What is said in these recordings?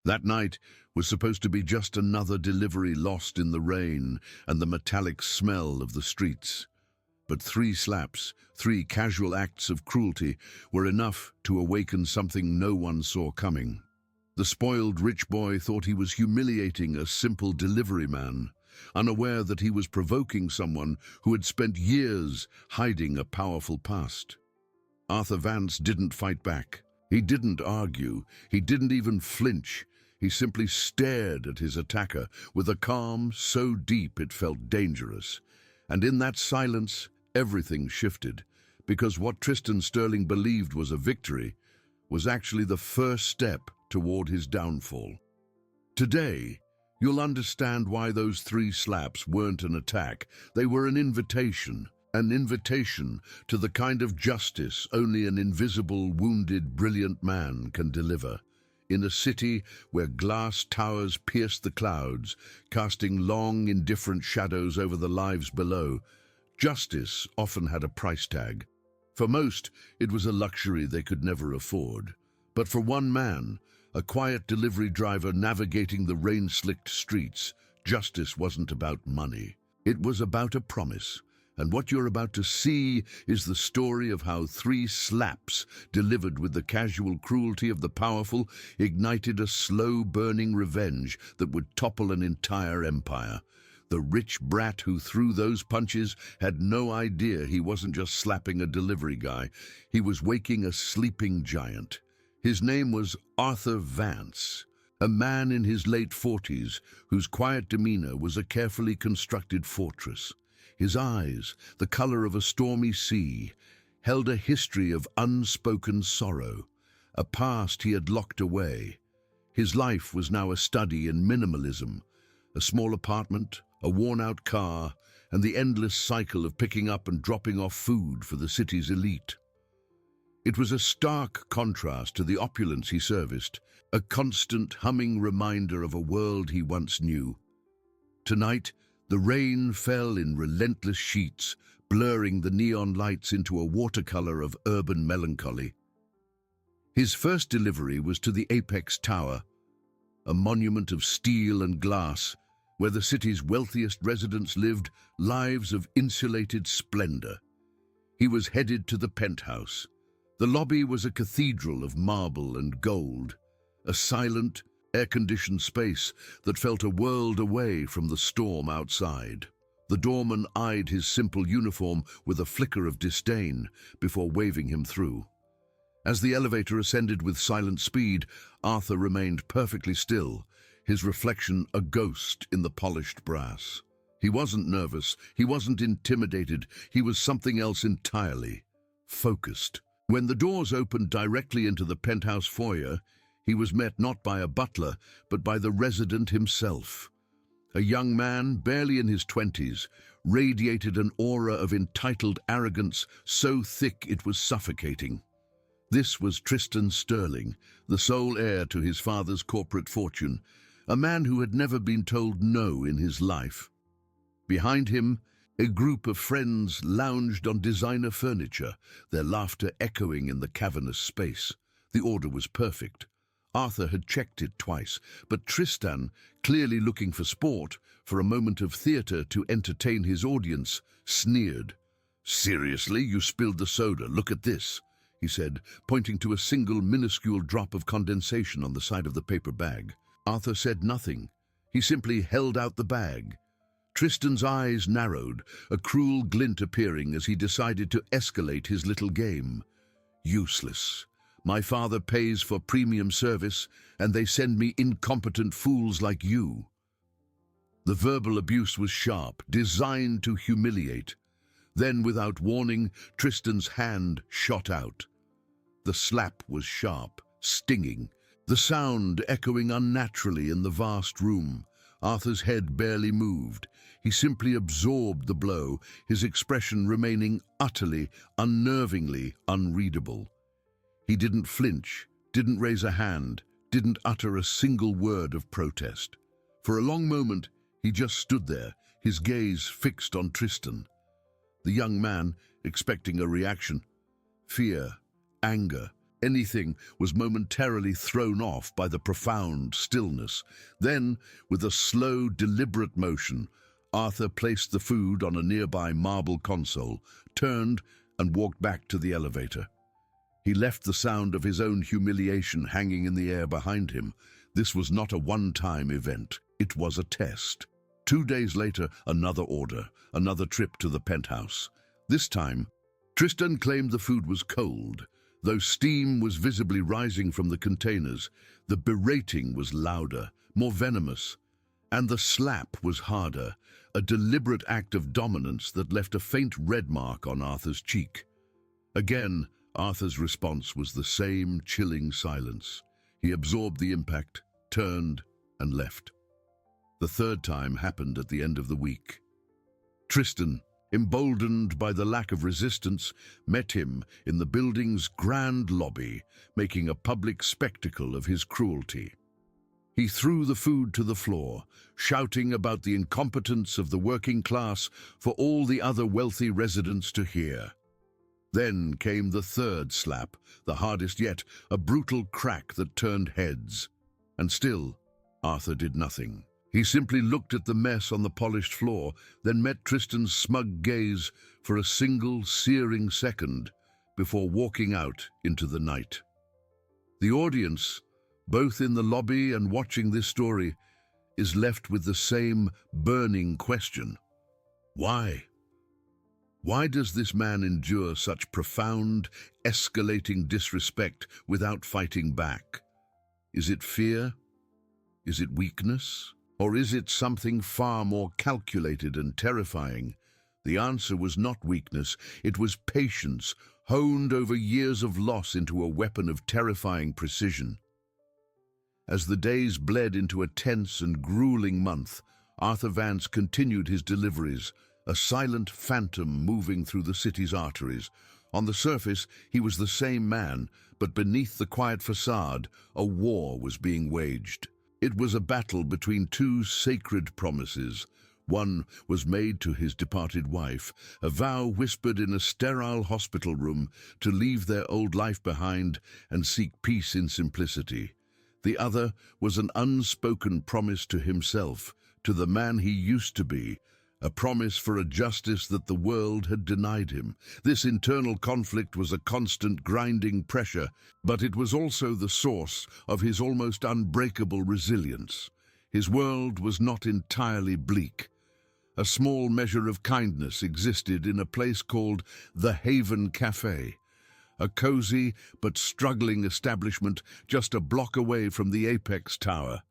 That night was supposed to be just another delivery lost in the rain and the metallic smell of the streets. But 3 slaps, 3 casual acts of cruelty, were enough to awaken something no one saw coming. The spoiled rich boy thought he was humiliating a simple delivery man, unaware that he was provoking someone who had spent years hiding a powerful past. Arthur Vance didn't fight back. He didn't argue. He didn't even flinch. He simply stared at his attacker with a calm so deep it felt dangerous. And in that silence, everything shifted, because what Tristan Sterling believed was a victory was actually the first step toward his downfall. Today, you'll understand why those 3 slaps weren't an attack. They were an invitation to the kind of justice only an invisible, wounded, brilliant man can deliver. In a city where glass towers pierced the clouds, casting long, indifferent shadows over the lives below, justice often had a price tag. For most, it was a luxury they could never afford. But for one man, a quiet delivery driver navigating the rain-slicked streets, justice wasn't about money. It was about a promise. And what you're about to see is the story of how 3 slaps, delivered with the casual cruelty of the powerful, ignited a slow-burning revenge that would topple an entire empire. The rich brat who threw those punches had no idea he wasn't just slapping a delivery guy. He was waking a sleeping giant. His name was Arthur Vance, a man in his late 40s whose quiet demeanor was a carefully constructed fortress. His eyes, the color of a stormy sea, held a history of unspoken sorrow, a past he had locked away. His life was now a study in minimalism, a small apartment, a worn-out car, and the endless cycle of picking up and dropping off food for the city's elite. It was a stark contrast to the opulence he serviced, a constant humming reminder of a world he once knew. Tonight, the rain fell in relentless sheets, blurring the neon lights into a watercolor of urban melancholy. His first delivery was to the Apex Tower, a monument of steel and glass, where the city's wealthiest residents lived lives of insulated splendor. He was headed to the penthouse. The lobby was a cathedral of marble and gold, a silent, air-conditioned space that felt a world away from the storm outside. The doorman eyed his simple uniform with a flicker of disdain before waving him through. As the elevator ascended with silent speed, Arthur remained perfectly still, his reflection a ghost in the polished brass. He wasn't nervous, he wasn't intimidated, he was something else entirely: focused. When the doors opened directly into the penthouse foyer, he was met not by a butler, but by the resident himself. A young man, barely in his 20s, radiated an aura of entitled arrogance so thick it was suffocating. This was Tristan Sterling, the sole heir to his father's corporate fortune, a man who had never been told no in his life. Behind him, a group of friends lounged on designer furniture, their laughter echoing in the cavernous space. The order was perfect. Arthur had checked it twice, but Tristan, clearly looking for sport, for a moment of theater to entertain his audience, sneered. "Seriously, you spilled the soda, look at this," he said, pointing to a single minuscule drop of condensation on the side of the paper bag. Arthur said nothing. He simply held out the bag. Tristan's eyes narrowed, a cruel glint appearing as he decided to escalate his little game. "Useless. My father pays for premium service, and they send me incompetent fools like you." The verbal abuse was sharp, designed to humiliate. Then, without warning, Tristan's hand shot out. The slap was sharp, stinging, the sound echoing unnaturally in the vast room. Arthur's head barely moved. He simply absorbed the blow, his expression remaining utterly, unnervingly unreadable. He didn't flinch, didn't raise a hand, didn't utter a single word of protest. For a long moment, he just stood there, his gaze fixed on Tristan. The young man, expecting a reaction. Fear, anger, Anything was momentarily thrown off by the profound stillness. Then, with a slow, deliberate motion, Arthur placed the food on a nearby marble console, turned, and walked back to the elevator. He left the sound of his own humiliation hanging in the air behind him. This was not a one-time event. It was a test. 2 days later, another order, another trip to the penthouse. This time, Tristan claimed the food was cold. Though steam was visibly rising from the containers, the berating was louder, more venomous, and the slap was harder, a deliberate act of dominance that left a faint red mark on Arthur's cheek. Again, Arthur's response was the same chilling silence. He absorbed the impact, turned, and left. The third time happened at the end of the week. Tristan, emboldened by the lack of resistance, met him in the building's grand lobby, making a public spectacle of his cruelty. He threw the food to the floor, shouting about the incompetence of the working class for all the other wealthy residents to hear. Then came the third slap, the hardest yet, a brutal crack that turned heads. And still, Arthur did nothing. He simply looked at the mess on the polished floor, then met Tristan's smug gaze for a single, searing second before walking out into the night. The audience, both in the lobby and watching this story, is left with the same burning question. Why? Why does this man endure such profound, escalating disrespect without fighting back? Is it fear? Is it weakness? Or is it something far more calculated and terrifying? The answer was not weakness, it was patience, honed over years of loss into a weapon of terrifying precision. As the days bled into a tense and grueling month, Arthur Vance continued his deliveries, a silent phantom moving through the city's arteries. On the surface, he was the same man, but beneath the quiet facade, a war was being waged. It was a battle between two sacred promises. One was made to his departed wife, a vow whispered in a sterile hospital room to leave their old life behind and seek peace in simplicity. The other was an unspoken promise to himself, to the man he used to be, a promise for a justice that the world had denied him. This internal conflict was a constant grinding pressure, but it was also the source of his almost unbreakable resilience. His world was not entirely bleak. A small measure of kindness existed in a place called the Haven Cafe, a cozy but struggling establishment just a block away from the Apex Tower.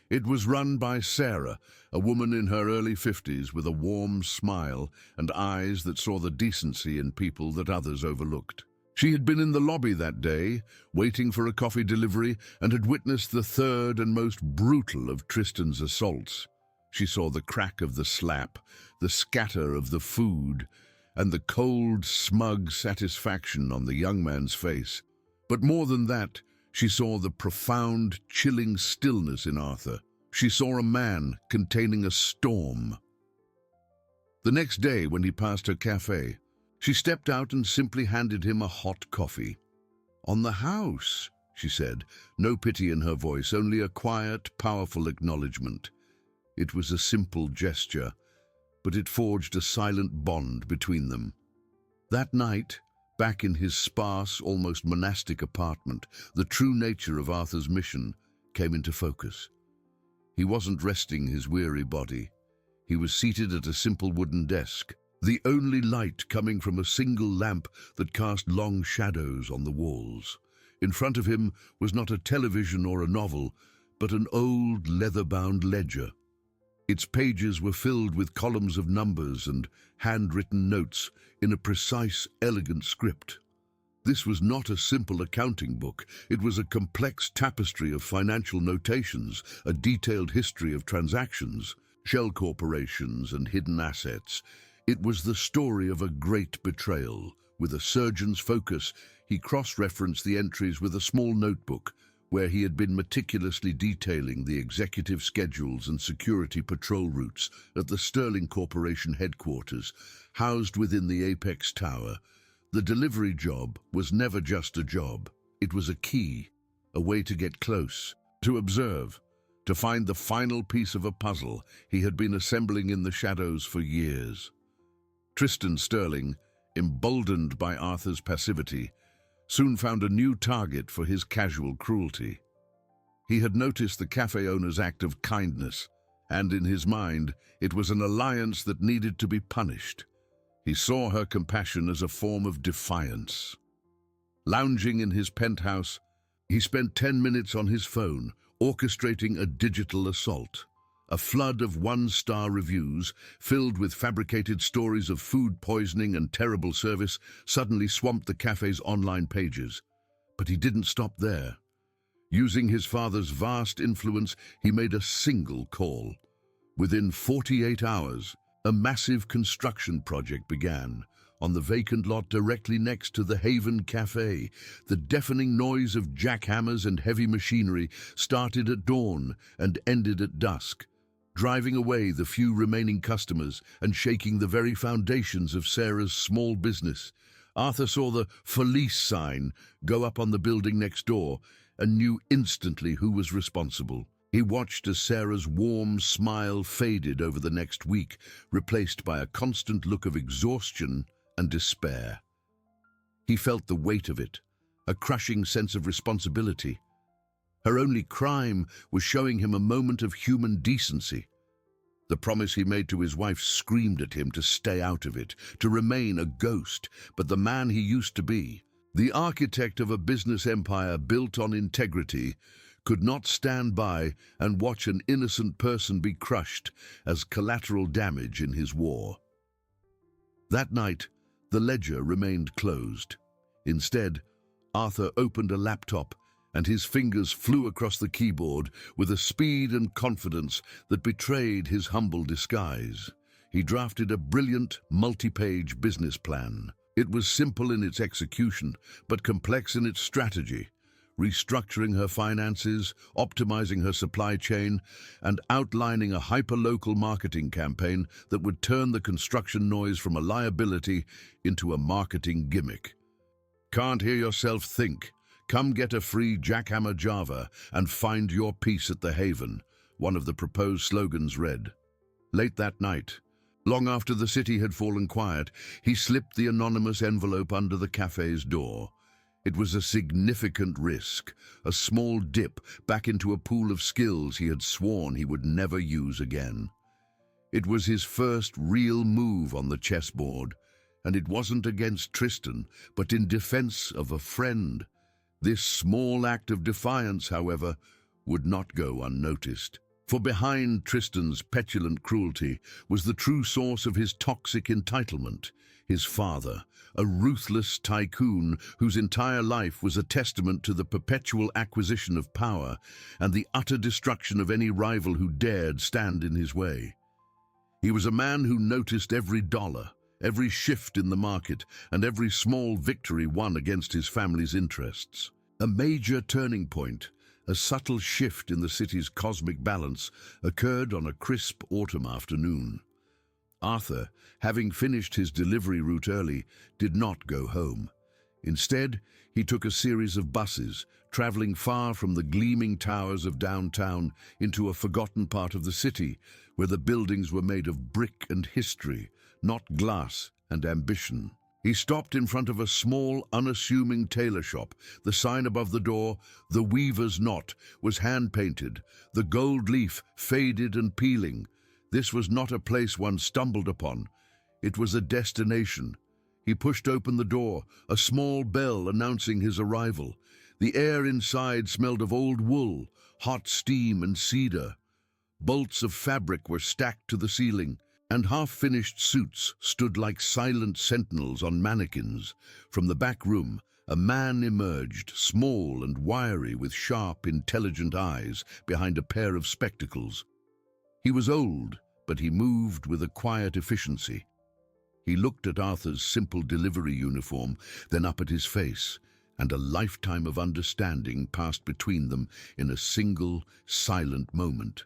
It was run by Sarah, a woman in her early 50s with a warm smile and eyes that saw the decency in people that others overlooked. She had been in the lobby that day, waiting for a coffee delivery, and had witnessed the third and most brutal of Tristan's assaults. She saw the crack of the slap, the scatter of the food, and the cold, smug satisfaction on the young man's face. But more than that, she saw the profound, chilling stillness in Arthur. She saw a man containing a storm. The next day, when he passed her cafe, she stepped out and simply handed him a hot coffee. "On the house," she said, no pity in her voice, only a quiet, powerful acknowledgement. It was a simple gesture, but it forged a silent bond between them. That night, back in his sparse, almost monastic apartment, the true nature of Arthur's mission came into focus. He wasn't resting his weary body. He was seated at a simple wooden desk, the only light coming from a single lamp that cast long shadows on the walls. In front of him was not a television or a novel, but an old leather-bound ledger. Its pages were filled with columns of numbers and handwritten notes in a precise, elegant script. This was not a simple accounting book. It was a complex tapestry of financial notations, a detailed history of transactions, shell corporations, and hidden assets. It was the story of a great betrayal. With a surgeon's focus, he cross-referenced the entries with a small notebook, where he had been meticulously detailing the executive schedules and security patrol routes at the Sterling Corporation headquarters, housed within the Apex Tower. The delivery job was never just a job. It was a key, a way to get close, to observe, to find the final piece of a puzzle he had been assembling in the shadows for years. Tristan Sterling, emboldened by Arthur's passivity, soon found a new target for his casual cruelty. He had noticed the cafe owner's act of kindness, and in his mind, it was an alliance that needed to be punished. He saw her compassion as a form of defiance. Lounging in his penthouse, he spent 10 minutes on his phone, orchestrating a digital assault. A flood of one-star reviews, filled with fabricated stories of food poisoning and terrible service, suddenly swamped the cafe's online pages. But he didn't stop there. Using his father's vast influence, he made a single call. Within 48 hours, a massive construction project began. On the vacant lot directly next to the Haven Cafe, the deafening noise of jackhammers and heavy machinery started at dawn and ended at dusk, driving away the few remaining customers and shaking the very foundations of Sarah's small business. Arthur saw the "Police" sign go up on the building next door and knew instantly who was responsible. He watched as Sarah's warm smile faded over the next week, replaced by a constant look of exhaustion and despair. He felt the weight of it, a crushing sense of responsibility. Her only crime was showing him a moment of human decency. The promise he made to his wife screamed at him to stay out of it, to remain a ghost, but the man he used to be, the architect of a business empire built on integrity, could not stand by and watch an innocent person be crushed as collateral damage in his war. That night, the ledger remained closed. Instead, Arthur opened a laptop, and his fingers flew across the keyboard with a speed and confidence that betrayed his humble disguise. He drafted a brilliant, multi-page business plan. It was simple in its execution, but complex in its strategy, restructuring her finances, optimizing her supply chain, and outlining a hyper-local marketing campaign that would turn the construction noise from a liability into a marketing gimmick. "Can't hear yourself think? Come get a free jackhammer Java and find your peace at the Haven," one of the proposed slogans read. Late that night, long after the city had fallen quiet, he slipped the anonymous envelope under the cafe's door. It was a significant risk, a small dip back into a pool of skills he had sworn he would never use again. It was his first real move on the chessboard, and it wasn't against Tristan, but in defense of a friend. This small act of defiance, however, would not go unnoticed. For behind Tristan's petulant cruelty was the true source of his toxic entitlement, his father, a ruthless tycoon whose entire life was a testament to the perpetual acquisition of power and the utter destruction of any rival who dared stand in his way. He was a man who noticed every dollar, every shift in the market, and every small victory won against his family's interests. A major turning point, a subtle shift in the city's cosmic balance, occurred on a crisp autumn afternoon. Arthur, having finished his delivery route early, did not go home. Instead, he took a series of buses, traveling far from the gleaming towers of downtown into a forgotten part of the city, where the buildings were made of brick and history, not glass and ambition. He stopped in front of a small, unassuming tailor shop. The sign above the door, "The Weaver's Knot," was hand-painted, the gold leaf faded and peeling. This was not a place one stumbled upon. It was a destination. He pushed open the door, a small bell announcing his arrival. The air inside smelled of old wool, hot steam and cedar. Bolts of fabric were stacked to the ceiling, and half-finished suits stood like silent sentinels on mannequins. From the back room, a man emerged, small and wiry, with sharp, intelligent eyes behind a pair of spectacles. He was old, but he moved with a quiet efficiency. He looked at Arthur's simple delivery uniform, then up at his face, and a lifetime of understanding passed between them in a single, silent moment.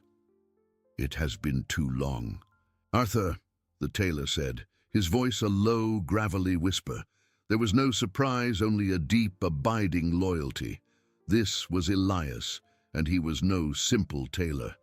"It has been too long." "Arthur," the tailor said, his voice a low, gravelly whisper, There was no surprise, only a deep, abiding loyalty. This was Elias, and he was no simple tailor.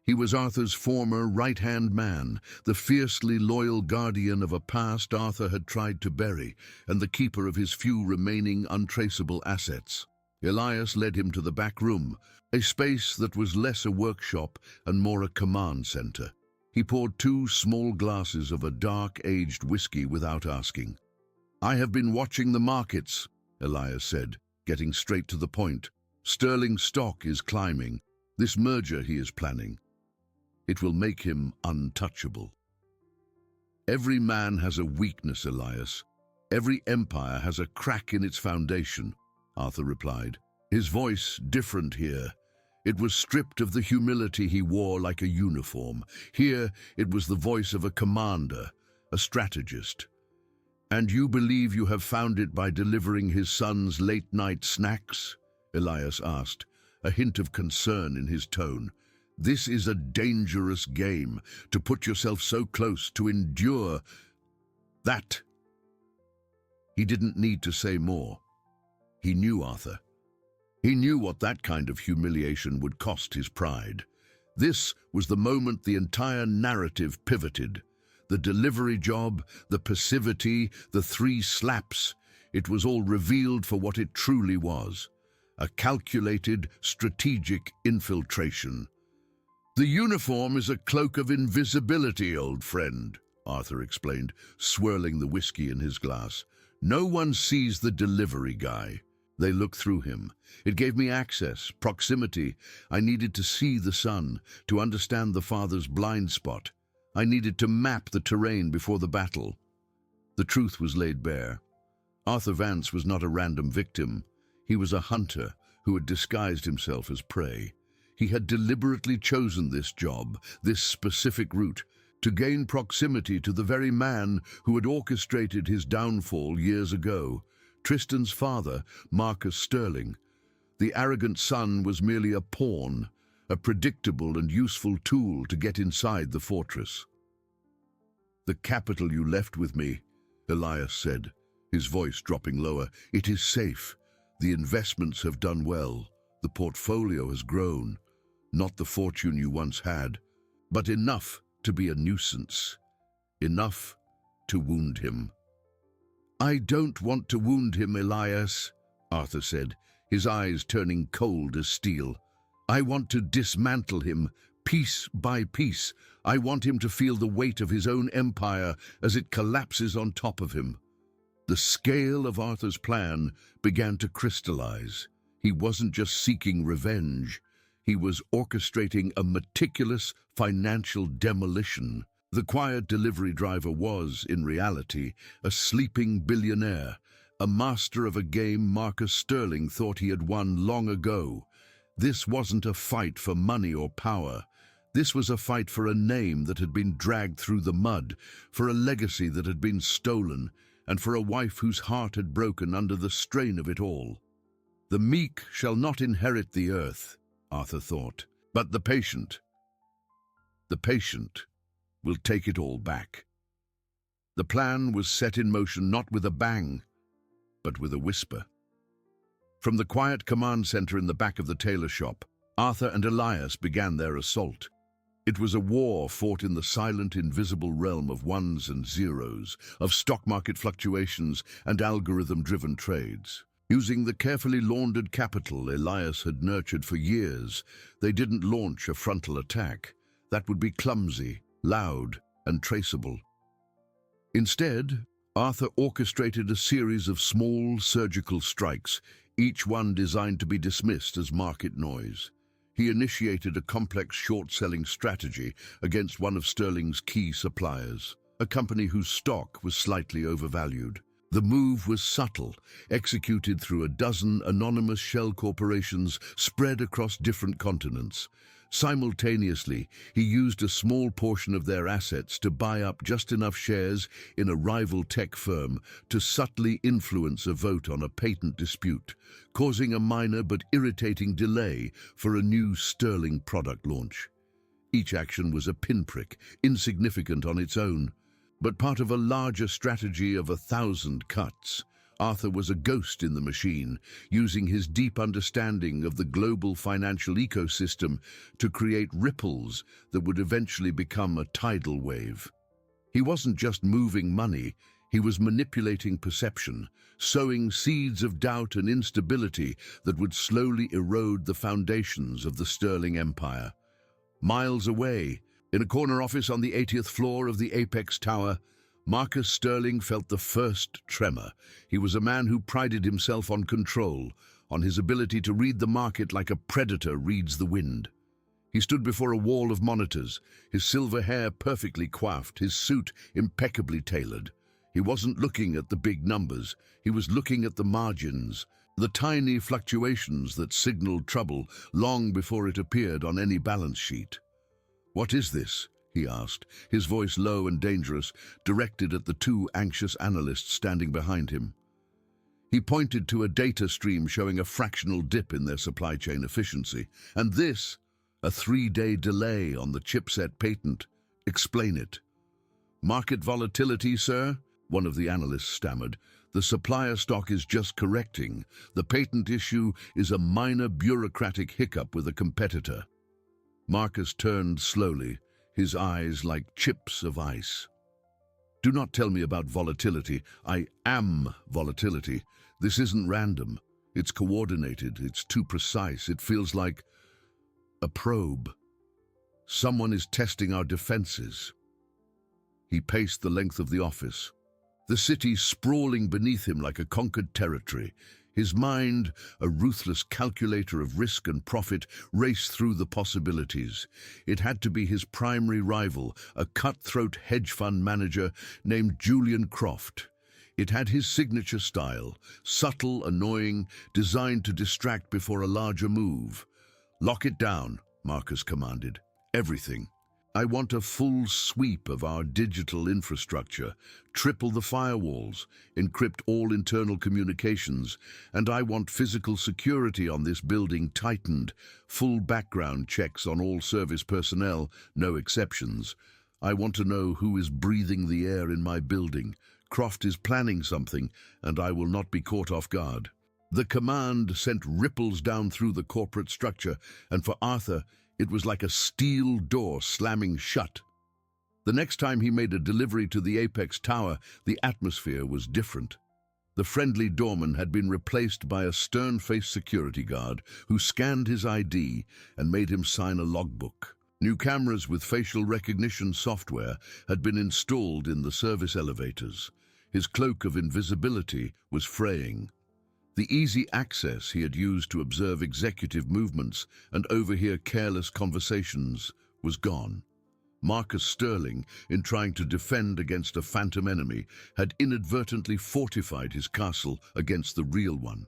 He was Arthur's former right-hand man, the fiercely loyal guardian of a past Arthur had tried to bury, and the keeper of his few remaining untraceable assets. Elias led him to the back room, a space that was less a workshop and more a command center. He poured 2 small glasses of a dark, aged whiskey without asking. "I have been watching the markets," Elias said, getting straight to the point. "Sterling stock is climbing. This merger he is planning. It will make him untouchable." "Every man has a weakness, Elias. Every empire has a crack in its foundation," Arthur replied. His voice different here. It was stripped of the humility he wore like a uniform. Here it was the voice of a commander, a strategist. "And you believe you have found it by delivering his son's late-night snacks?" Elias asked, a hint of concern in his tone. "This is a dangerous game, to put yourself so close, to endure that." He didn't need to say more. He knew Arthur. He knew what that kind of humiliation would cost his pride. This was the moment the entire narrative pivoted. The delivery job, the passivity, the 3 slaps, it was all revealed for what it truly was: a calculated, strategic infiltration. "The uniform is a cloak of invisibility, old friend," Arthur explained, swirling the whiskey in his glass. "No one sees the delivery guy. They look through him. It gave me access, proximity. I needed to see the son, to understand the father's blind spot. I needed to map the terrain before the battle." The truth was laid bare. Arthur Vance was not a random victim. He was a hunter who had disguised himself as prey. He had deliberately chosen this job, this specific route, to gain proximity to the very man who had orchestrated his downfall years ago, Tristan's father, Marcus Sterling. The arrogant son was merely a pawn, a predictable and useful tool to get inside the fortress. "The capital you left with me," Elias said, his voice dropping lower, "it is safe. The investments have done well. The portfolio has grown. Not the fortune you once had, but enough to be a nuisance. Enough to wound him." "I don't want to wound him, Elias," Arthur said, his eyes turning cold as steel. "I want to dismantle him, piece by piece. I want him to feel the weight of his own empire as it collapses on top of him." The scale of Arthur's plan began to crystallize. He wasn't just seeking revenge. He was orchestrating a meticulous financial demolition. The quiet delivery driver was, in reality, a sleeping billionaire, a master of a game Marcus Sterling thought he had won long ago. This wasn't a fight for money or power. This was a fight for a name that had been dragged through the mud, for a legacy that had been stolen, and for a wife whose heart had broken under the strain of it all. "The meek shall not inherit the earth," Arthur thought, "but the patient will take it all back." The plan was set in motion not with a bang, but with a whisper. From the quiet command center in the back of the tailor shop, Arthur and Elias began their assault. It was a war fought in the silent, invisible realm of ones and zeros, of stock market fluctuations and algorithm-driven trades. Using the carefully laundered capital Elias had nurtured for years, they didn't launch a frontal attack. That would be clumsy, loud, and traceable. Instead, Arthur orchestrated a series of small surgical strikes, each one designed to be dismissed as market noise. He initiated a complex short-selling strategy against one of Sterling's key suppliers, a company whose stock was slightly overvalued. The move was subtle, executed through a dozen anonymous shell corporations spread across different continents. Simultaneously, he used a small portion of their assets to buy up just enough shares in a rival tech firm to subtly influence a vote on a patent dispute, causing a minor but irritating delay for a new Sterling product launch. Each action was a pinprick, insignificant on its own, but part of a larger strategy of 1,000 cuts. Arthur was a ghost in the machine, using his deep understanding of the global financial ecosystem to create ripples that would eventually become a tidal wave. He wasn't just moving money, he was manipulating perception, sowing seeds of doubt and instability that would slowly erode the foundations of the sterling empire. Miles away, in a corner office on the 80th floor of the Apex Tower, Marcus Sterling felt the first tremor. He was a man who prided himself on control, on his ability to read the market like a predator reads the wind. He stood before a wall of monitors, his silver hair perfectly coiffed, his suit impeccably tailored. He wasn't looking at the big numbers, he was looking at the margins, the tiny fluctuations that signaled trouble long before it appeared on any balance sheet. "What is this?" he asked, his voice low and dangerous, directed at the two anxious analysts standing behind him. He pointed to a data stream showing a fractional dip in their supply chain efficiency. "And this, a 3-day delay on the chipset patent. Explain it." "Market volatility, sir?" one of the analysts stammered. "The supplier stock is just correcting. The patent issue is a minor bureaucratic hiccup with a competitor." Marcus turned slowly, his eyes like chips of ice. "Do not tell me about volatility. I am volatility. This isn't random. It's coordinated. It's too precise. It feels like a probe. Someone is testing our defenses." He paced the length of the office, the city sprawling beneath him like a conquered territory. His mind, a ruthless calculator of risk and profit, raced through the possibilities. It had to be his primary rival, a cutthroat hedge fund manager named Julian Croft. It had his signature style, subtle, annoying, designed to distract before a larger move. "Lock it down," Marcus commanded. "Everything. I want a full sweep of our digital infrastructure, triple the firewalls, encrypt all internal communications, and I want physical security on this building tightened, full background checks on all service personnel, no exceptions. I want to know who is breathing the air in my building. Croft is planning something, and I will not be caught off guard." The command sent ripples down through the corporate structure, and for Arthur, it was like a steel door slamming shut. The next time he made a delivery to the Apex Tower, the atmosphere was different. The friendly doorman had been replaced by a stern-faced security guard who scanned his ID and made him sign a logbook. New cameras with facial recognition software had been installed in the service elevators. His cloak of invisibility was fraying. The easy access he had used to observe executive movements and overhear careless conversations was gone. Marcus Sterling, in trying to defend against a phantom enemy, had inadvertently fortified his castle against the real one.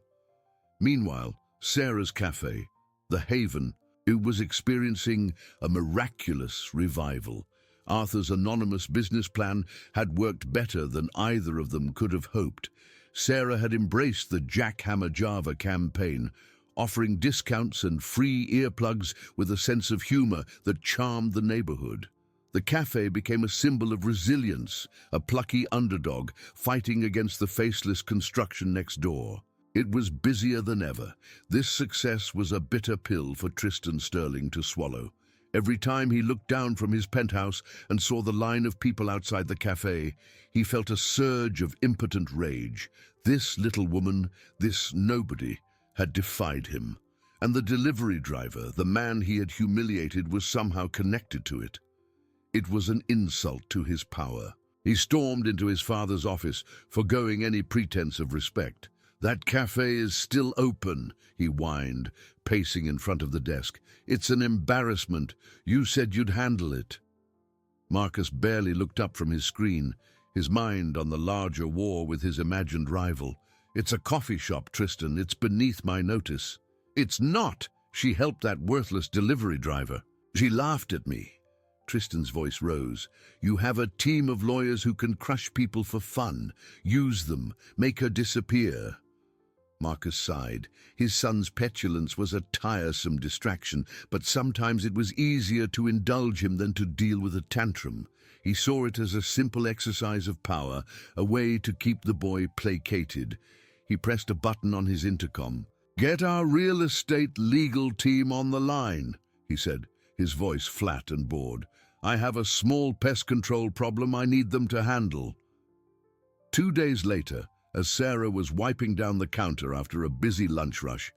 Meanwhile, Sarah's cafe, the haven, it was experiencing a miraculous revival. Arthur's anonymous business plan had worked better than either of them could have hoped. Sarah had embraced the Jackhammer Java campaign, offering discounts and free earplugs with a sense of humor that charmed the neighborhood. The cafe became a symbol of resilience, a plucky underdog fighting against the faceless construction next door. It was busier than ever. This success was a bitter pill for Tristan Sterling to swallow. Every time he looked down from his penthouse and saw the line of people outside the cafe, he felt a surge of impotent rage. This little woman, this nobody, had defied him. And the delivery driver, the man he had humiliated, was somehow connected to it. It was an insult to his power. He stormed into his father's office, forgoing any pretense of respect. "That cafe is still open," he whined, pacing in front of the desk. "It's an embarrassment. You said you'd handle it." Marcus barely looked up from his screen, his mind on the larger war with his imagined rival. "It's a coffee shop, Tristan. It's beneath my notice." "It's not!" She helped that worthless delivery driver. "She laughed at me." Tristan's voice rose. "You have a team of lawyers who can crush people for fun. Use them. Make her disappear." Marcus sighed. His son's petulance was a tiresome distraction, but sometimes it was easier to indulge him than to deal with a tantrum. He saw it as a simple exercise of power, a way to keep the boy placated. He pressed a button on his intercom. "Get our real estate legal team on the line," he said, his voice flat and bored. "I have a small pest control problem I need them to handle." 2 days later, as Sarah was wiping down the counter after a busy lunch rush,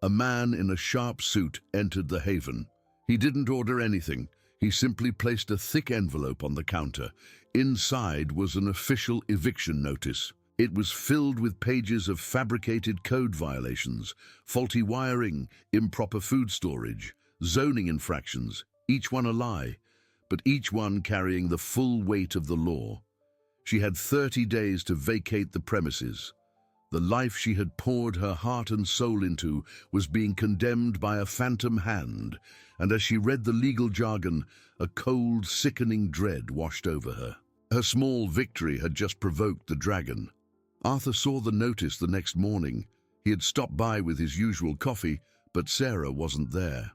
a man in a sharp suit entered the Haven. He didn't order anything. He simply placed a thick envelope on the counter. Inside was an official eviction notice. It was filled with pages of fabricated code violations, faulty wiring, improper food storage, zoning infractions, each one a lie, but each one carrying the full weight of the law. She had 30 days to vacate the premises. The life she had poured her heart and soul into was being condemned by a phantom hand, and as she read the legal jargon, a cold, sickening dread washed over her. Her small victory had just provoked the dragon. Arthur saw the notice the next morning. He had stopped by with his usual coffee, but Sarah wasn't there.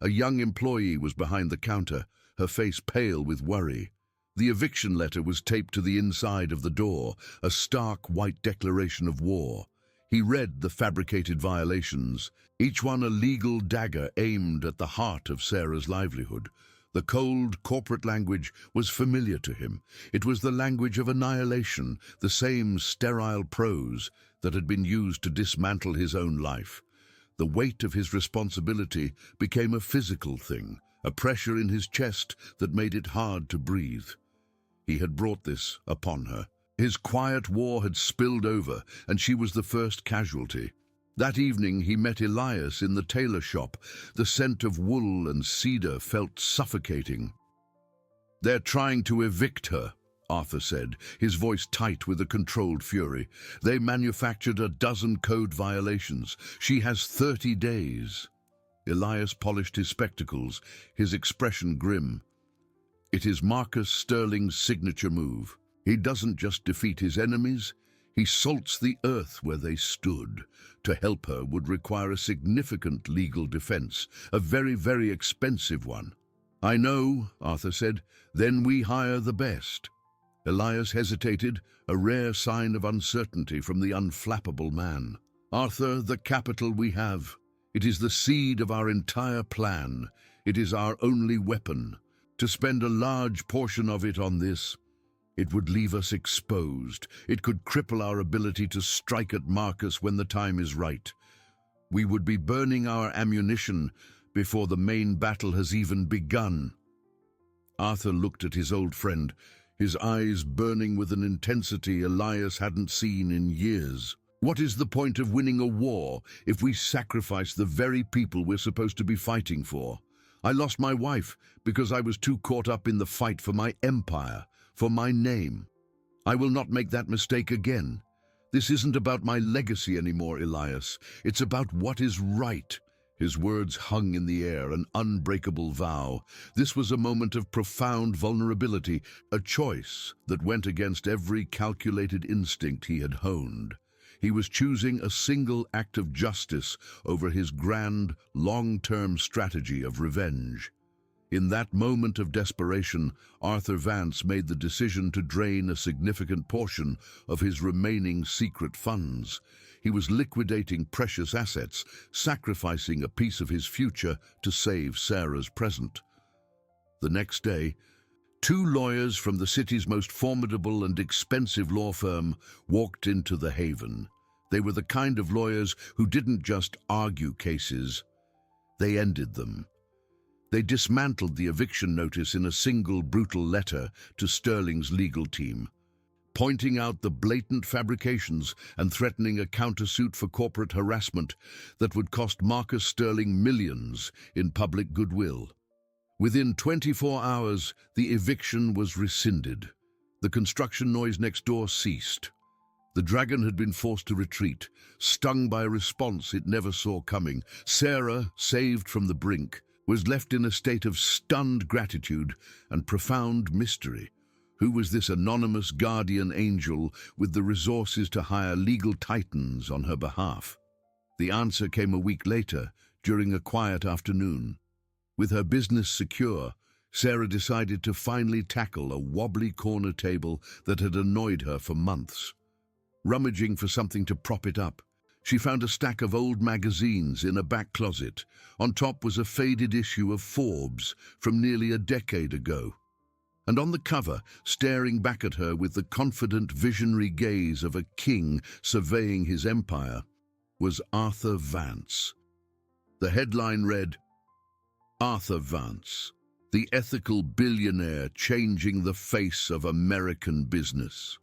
A young employee was behind the counter, her face pale with worry. The eviction letter was taped to the inside of the door, a stark white declaration of war. He read the fabricated violations, each one a legal dagger aimed at the heart of Sarah's livelihood. The cold, corporate language was familiar to him. It was the language of annihilation, the same sterile prose that had been used to dismantle his own life. The weight of his responsibility became a physical thing, a pressure in his chest that made it hard to breathe. He had brought this upon her. His quiet war had spilled over, and she was the first casualty. That evening he met Elias in the tailor shop. The scent of wool and cedar felt suffocating. "They're trying to evict her," Arthur said, his voice tight with a controlled fury. "They manufactured a dozen code violations. She has 30 days. Elias polished his spectacles, his expression grim. "It is Marcus Sterling's signature move. He doesn't just defeat his enemies, he salts the earth where they stood. To help her would require a significant legal defense, a very, very expensive one." "I know," Arthur said. "Then we hire the best." Elias hesitated, a rare sign of uncertainty from the unflappable man. "Arthur, the capital we have. It is the seed of our entire plan. It is our only weapon. To spend a large portion of it on this, it would leave us exposed. It could cripple our ability to strike at Marcus when the time is right. We would be burning our ammunition before the main battle has even begun." Arthur looked at his old friend, his eyes burning with an intensity Elias hadn't seen in years. "What is the point of winning a war if we sacrifice the very people we're supposed to be fighting for? I lost my wife because I was too caught up in the fight for my empire, for my name. I will not make that mistake again. This isn't about my legacy anymore, Elias. It's about what is right." His words hung in the air, an unbreakable vow. This was a moment of profound vulnerability, a choice that went against every calculated instinct he had honed. He was choosing a single act of justice over his grand, long-term strategy of revenge. In that moment of desperation, Arthur Vance made the decision to drain a significant portion of his remaining secret funds. He was liquidating precious assets, sacrificing a piece of his future to save Sarah's present. The next day, 2 lawyers from the city's most formidable and expensive law firm walked into the Haven. They were the kind of lawyers who didn't just argue cases, they ended them. They dismantled the eviction notice in a single brutal letter to Sterling's legal team, pointing out the blatant fabrications and threatening a countersuit for corporate harassment that would cost Marcus Sterling millions in public goodwill. Within 24 hours, the eviction was rescinded. The construction noise next door ceased. The dragon had been forced to retreat, stung by a response it never saw coming. Sarah, saved from the brink, was left in a state of stunned gratitude and profound mystery. Who was this anonymous guardian angel with the resources to hire legal titans on her behalf? The answer came a week later, during a quiet afternoon. With her business secure, Sarah decided to finally tackle a wobbly corner table that had annoyed her for months. rummaging for something to prop it up. She found a stack of old magazines in a back closet. On top was a faded issue of Forbes from nearly a decade ago. And on the cover, staring back at her with the confident, visionary gaze of a king surveying his empire, was Arthur Vance. The headline read, "Arthur Vance, the ethical billionaire changing the face of American business."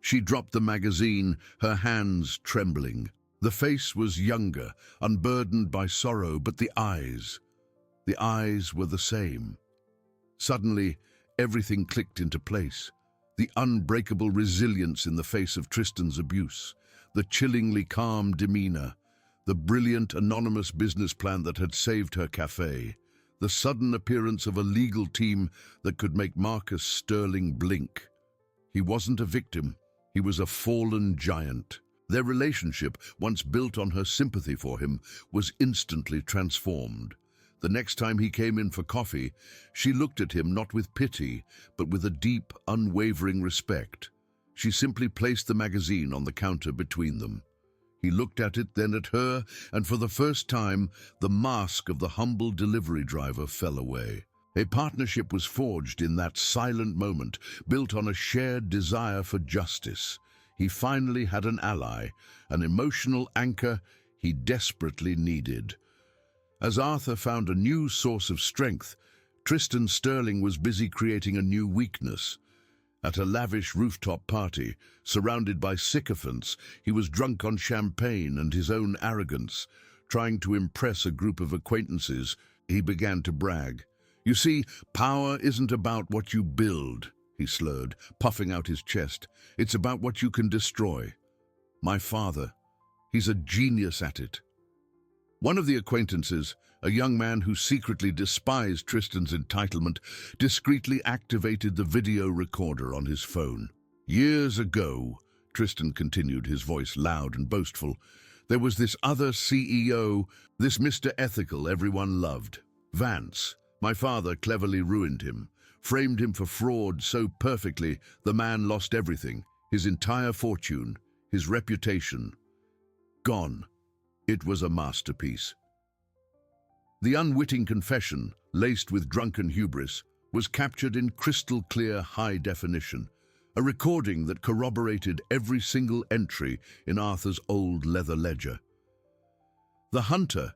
She dropped the magazine, her hands trembling. The face was younger, unburdened by sorrow, but the eyes were the same. Suddenly, everything clicked into place. The unbreakable resilience in the face of Tristan's abuse, the chillingly calm demeanor, the brilliant anonymous business plan that had saved her cafe, the sudden appearance of a legal team that could make Marcus Sterling blink. He wasn't a victim. He was a fallen giant. Their relationship, once built on her sympathy for him, was instantly transformed. The next time he came in for coffee, she looked at him not with pity, but with a deep, unwavering respect. She simply placed the magazine on the counter between them. He looked at it, then at her, and for the first time, the mask of the humble delivery driver fell away. A partnership was forged in that silent moment, built on a shared desire for justice. He finally had an ally, an emotional anchor he desperately needed. As Arthur found a new source of strength, Tristan Sterling was busy creating a new weakness. At a lavish rooftop party, surrounded by sycophants, he was drunk on champagne and his own arrogance. Trying to impress a group of acquaintances, he began to brag. "You see, power isn't about what you build," he slurred, puffing out his chest. "It's about what you can destroy. My father, he's a genius at it." One of the acquaintances, a young man who secretly despised Tristan's entitlement, discreetly activated the video recorder on his phone. "Years ago," Tristan continued, his voice loud and boastful, "there was this other CEO, this Mr. Ethical everyone loved. Vance. My father cleverly ruined him, framed him for fraud so perfectly the man lost everything, his entire fortune, his reputation. Gone. It was a masterpiece." The unwitting confession, laced with drunken hubris, was captured in crystal-clear high definition, a recording that corroborated every single entry in Arthur's old leather ledger. The hunter,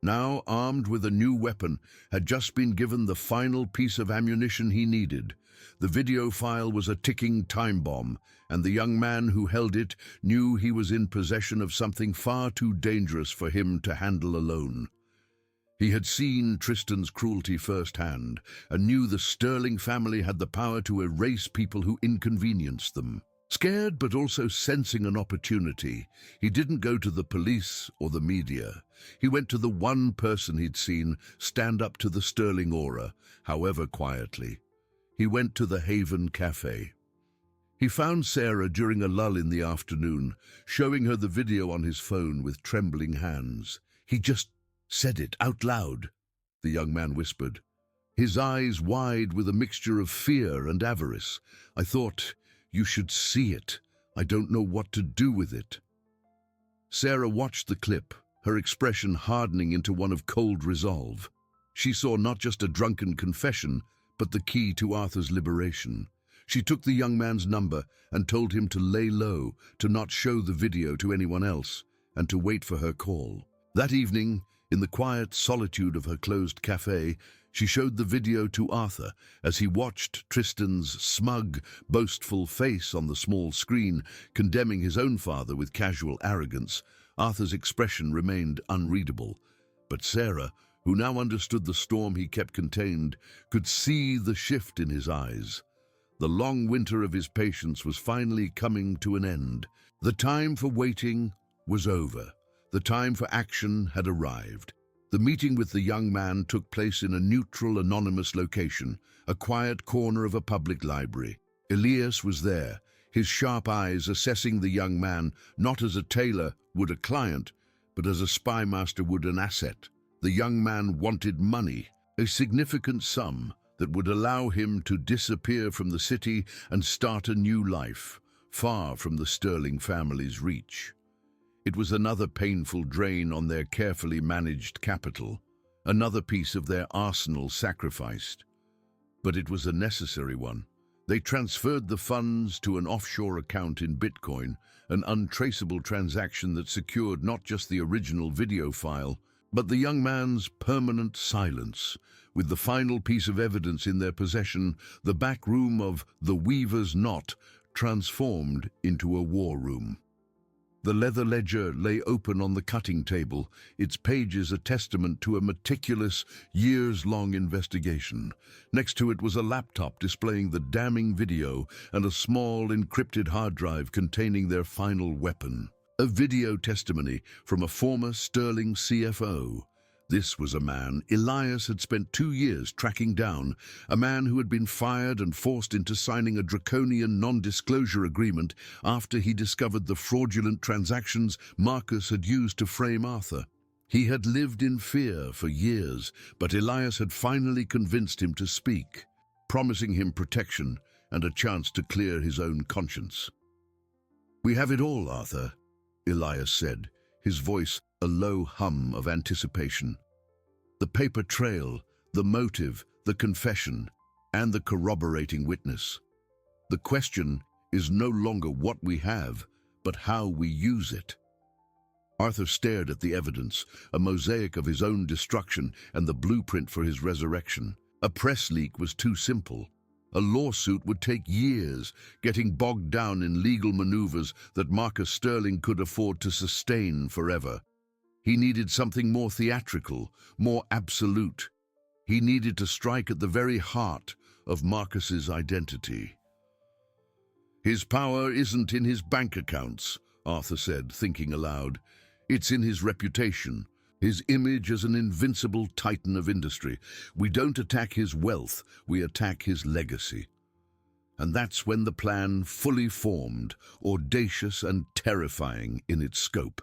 now armed with a new weapon, had just been given the final piece of ammunition he needed. The video file was a ticking time bomb, and the young man who held it knew he was in possession of something far too dangerous for him to handle alone. He had seen Tristan's cruelty firsthand, and knew the Sterling family had the power to erase people who inconvenienced them. Scared but also sensing an opportunity, he didn't go to the police or the media. He went to the one person he'd seen stand up to the Sterling aura, however quietly. He went to the Haven Cafe. He found Sarah during a lull in the afternoon, showing her the video on his phone with trembling hands. "He just said it out loud," the young man whispered, his eyes wide with a mixture of fear and avarice. "I thought, you should see it. I don't know what to do with it." Sarah watched the clip, her expression hardening into one of cold resolve. She saw not just a drunken confession, but the key to Arthur's liberation. She took the young man's number and told him to lay low, to not show the video to anyone else, and to wait for her call. That evening, in the quiet solitude of her closed cafe, she showed the video to Arthur as he watched Tristan's smug, boastful face on the small screen, condemning his own father with casual arrogance. Arthur's expression remained unreadable, but Sarah, who now understood the storm he kept contained, could see the shift in his eyes. The long winter of his patience was finally coming to an end. The time for waiting was over. The time for action had arrived. The meeting with the young man took place in a neutral, anonymous location, a quiet corner of a public library. Elias was there, his sharp eyes assessing the young man not as a tailor would a client, but as a spymaster would an asset. The young man wanted money, a significant sum that would allow him to disappear from the city and start a new life, far from the Sterling family's reach. It was another painful drain on their carefully managed capital, another piece of their arsenal sacrificed. But it was a necessary one. They transferred the funds to an offshore account in Bitcoin, an untraceable transaction that secured not just the original video file, but the young man's permanent silence. With the final piece of evidence in their possession, the back room of the Weaver's Knot transformed into a war room. The leather ledger lay open on the cutting table, its pages a testament to a meticulous, years-long investigation. Next to it was a laptop displaying the damning video and a small encrypted hard drive containing their final weapon. A video testimony from a former Sterling CFO. This was a man Elias had spent 2 years tracking down, a man who had been fired and forced into signing a draconian non-disclosure agreement after he discovered the fraudulent transactions Marcus had used to frame Arthur. He had lived in fear for years, but Elias had finally convinced him to speak, promising him protection and a chance to clear his own conscience. "We have it all, Arthur," Elias said, his voice a low hum of anticipation. "The paper trail, the motive, the confession, and the corroborating witness. The question is no longer what we have, but how we use it." Arthur stared at the evidence, a mosaic of his own destruction and the blueprint for his resurrection. A press leak was too simple. A lawsuit would take years, getting bogged down in legal maneuvers that Marcus Sterling could afford to sustain forever. He needed something more theatrical, more absolute. He needed to strike at the very heart of Marcus's identity. "His power isn't in his bank accounts," Arthur said, thinking aloud. "It's in his reputation, his image as an invincible titan of industry. We don't attack his wealth, we attack his legacy." And that's when the plan fully formed, audacious and terrifying in its scope.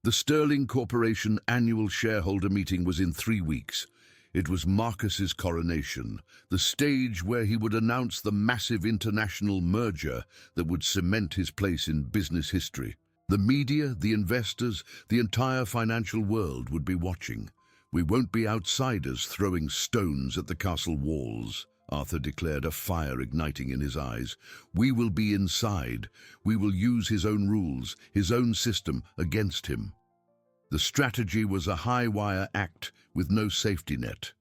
The Sterling Corporation annual shareholder meeting was in 3 weeks. It was Marcus's coronation, the stage where he would announce the massive international merger that would cement his place in business history. The media, the investors, the entire financial world would be watching. "We won't be outsiders throwing stones at the castle walls," Arthur declared, a fire igniting in his eyes. "We will be inside. We will use his own rules, his own system against him." The strategy was a high-wire act with no safety net.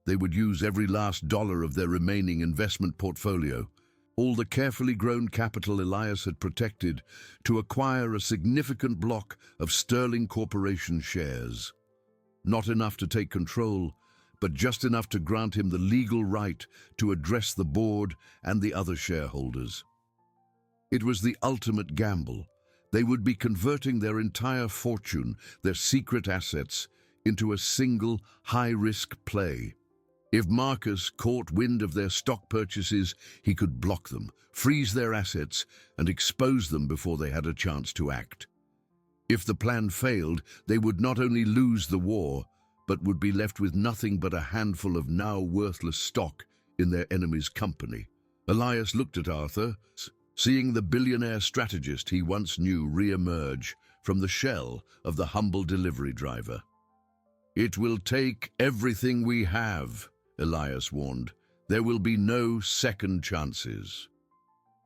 They would use every last dollar of their remaining investment portfolio, all the carefully grown capital Elias had protected, to acquire a significant block of Sterling Corporation shares. Not enough to take control, but just enough to grant him the legal right to address the board and the other shareholders. It was the ultimate gamble. They would be converting their entire fortune, their secret assets, into a single high-risk play. If Marcus caught wind of their stock purchases, he could block them, freeze their assets, and expose them before they had a chance to act. If the plan failed, they would not only lose the war, but would be left with nothing but a handful of now worthless stock in their enemy's company. Elias looked at Arthur, seeing the billionaire strategist he once knew re-emerge from the shell of the humble delivery driver. "It will take everything we have," Elias warned. "There will be no second chances."